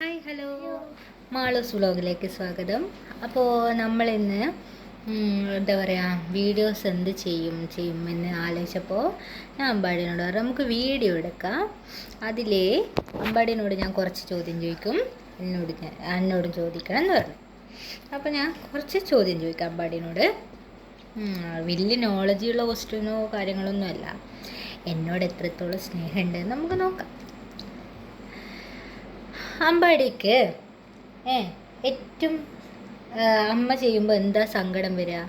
Hi hello, Malu's വ്ളോഗിലേക്ക് സ്വാഗതം. അപ്പോൾ നമ്മളിന്ന് എന്താ പറയുക, വീഡിയോസ് എന്ത് ചെയ്യുമെന്ന് ആലോചിച്ചപ്പോൾ ഞാൻ അമ്പാടിനോട് പറഞ്ഞു നമുക്ക് വീഡിയോ എടുക്കാം. അതിലേ അമ്പാടിനോട് ഞാൻ കുറച്ച് ചോദ്യം ചോദിക്കും, എന്നോടും ചോദിക്കണം എന്ന് പറഞ്ഞു. അപ്പോൾ ഞാൻ കുറച്ച് ചോദ്യം ചോദിക്കാം അമ്പാടിനോട്. വലിയ നോളജുള്ള ക്വസ്റ്റ്യനോ കാര്യങ്ങളൊന്നും അല്ല, എന്നോട് എത്രത്തോളം സ്നേഹമുണ്ടെന്ന് നമുക്ക് നോക്കാം. അമ്പാടിക്ക് ഏറ്റവും അമ്മ ചെയ്യുമ്പോൾ എന്താ സങ്കടം വരിക?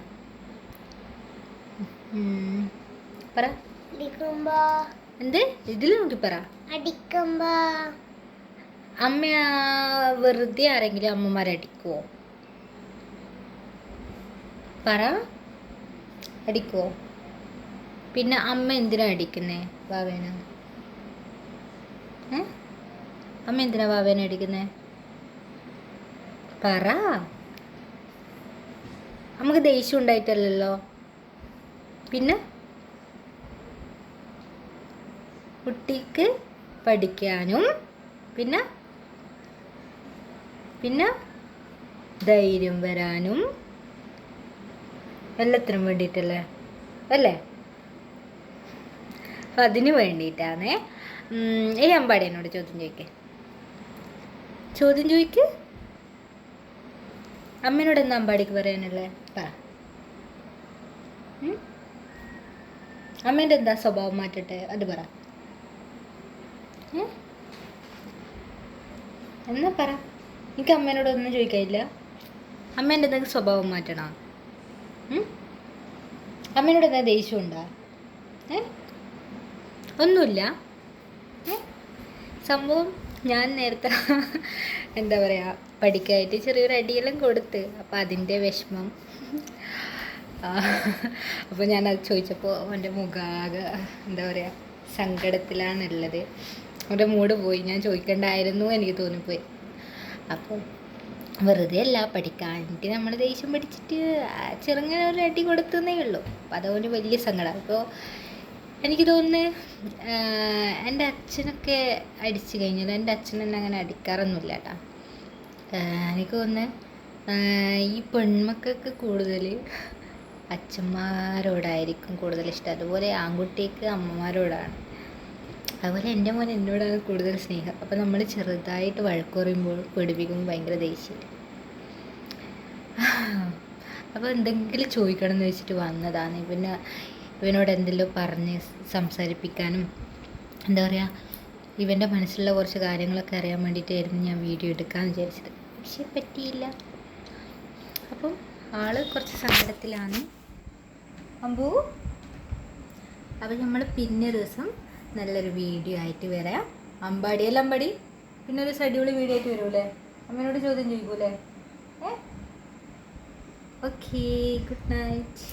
പറ. എന്ത് ഇതിൽ നോക്കി പറ. അമ്മ വെറുതെ ആരെങ്കിലും അമ്മമാരെ അടിക്കുവോ? പറ, അടിക്കുവോ? പിന്നെ അമ്മ എന്തിനാ അടിക്കുന്നേ വാവേന? അമ്മ എന്തിനാ വാവേനെ അടിക്കുന്നേ? പറ. നമുക്ക് ദേഷ്യം ഉണ്ടായിട്ടല്ലല്ലോ. പിന്നെ കുട്ടിക്ക് പഠിക്കാനും പിന്നെ പിന്നെ ധൈര്യം വരാനും എല്ലാത്തിനും വേണ്ടിയിട്ടല്ലേ അല്ലേ? അപ്പം അതിന് വേണ്ടിയിട്ടാണ്. ഈ അമ്പാടി എന്നോട് ചോദ്യം ചോദിക്ക്. അമ്മേനോട് എന്താ അമ്പാടിക്ക് പറയാനുള്ളത്? പറ. അമ്മേൻ്റെ എന്താ സ്വഭാവം മാറ്റട്ടെ അത് പറ. എന്നാ പറ. എനിക്ക് അമ്മേനോട് ഒന്നും ചോദിക്കാനില്ല. അമ്മേൻ്റെ എന്തെങ്കിലും സ്വഭാവം മാറ്റണോ? അമ്മേനോട് എന്താ ദേഷ്യം ഉണ്ടോ? ഒന്നുമില്ല. സംഭവം ഞാൻ നേരത്തെ എന്താ പറയുക, പഠിക്കാനായിട്ട് ചെറിയൊരു അടിയെല്ലാം കൊടുത്ത്, അപ്പോൾ അതിൻ്റെ വിഷമം. അപ്പോൾ ഞാനത് ചോദിച്ചപ്പോൾ എൻ്റെ മുഖാകെ എന്താ പറയുക സങ്കടത്തിലാണുള്ളത്. അവൻ്റെ മൂഡ് പോയി. ഞാൻ ചോദിക്കണ്ടായിരുന്നു എനിക്ക് തോന്നിപ്പോയി. അപ്പോൾ വെറുതെ അല്ല, പഠിക്കാനായിട്ട് നമ്മൾ ദേഷ്യം പിടിച്ചിട്ട് ചെറുങ്ങനെ ഒരു അടി കൊടുത്തതേ ഉള്ളൂ. അപ്പോൾ അതുകൊണ്ട് വലിയ സങ്കടം. അപ്പോൾ എനിക്ക് തോന്നുന്നു എൻ്റെ അച്ഛനൊക്കെ അടിച്ചു കഴിഞ്ഞാൽ, എൻ്റെ അച്ഛൻ എന്നെ അങ്ങനെ അടിക്കാറൊന്നുമില്ല കേട്ടോ. എനിക്ക് തോന്നുന്നു ഈ പെൺമക്കൾക്ക് കൂടുതൽ അച്ഛന്മാരോടായിരിക്കും കൂടുതൽ ഇഷ്ടം, അതുപോലെ ആൺകുട്ടിക്ക് അമ്മമാരോടാണ്. അതുപോലെ എൻ്റെ മോൻ എന്നോടാണ് കൂടുതൽ സ്നേഹം. അപ്പോൾ നമ്മൾ ചെറുതായിട്ട് വഴക്ക് പറയുമ്പോൾ പേടിപ്പിക്കുമ്പോൾ ഭയങ്കര ദേഷ്യം. അപ്പോൾ എന്തെങ്കിലും ചോദിക്കണം എന്ന് വെച്ചിട്ട് വന്നതാണ്. പിന്നെ ഇവനോട് എന്തെങ്കിലും പറഞ്ഞ് സംസാരിപ്പിക്കാനും എന്താ പറയുക, ഇവൻ്റെ മനസ്സിലുള്ള കുറച്ച് കാര്യങ്ങളൊക്കെ അറിയാൻ വേണ്ടിയിട്ടായിരുന്നു ഞാൻ വീഡിയോ എടുക്കാമെന്ന് വിചാരിച്ചത്. പക്ഷെ പറ്റിയില്ല. അപ്പം ആള് കുറച്ച് സങ്കടത്തിലാണ് അമ്പൂ. അപ്പം നമ്മൾ പിന്നെ ദിവസം നല്ലൊരു വീഡിയോ ആയിട്ട് വരാം. അമ്പാടിയല്ല അമ്പാടി, പിന്നെ ഒരു അടിപൊളി വീഡിയോ ആയിട്ട് വരുമല്ലേ? അമ്മേനോട് ചോദ്യം ചോദിക്കൂലേ? Okay, good night.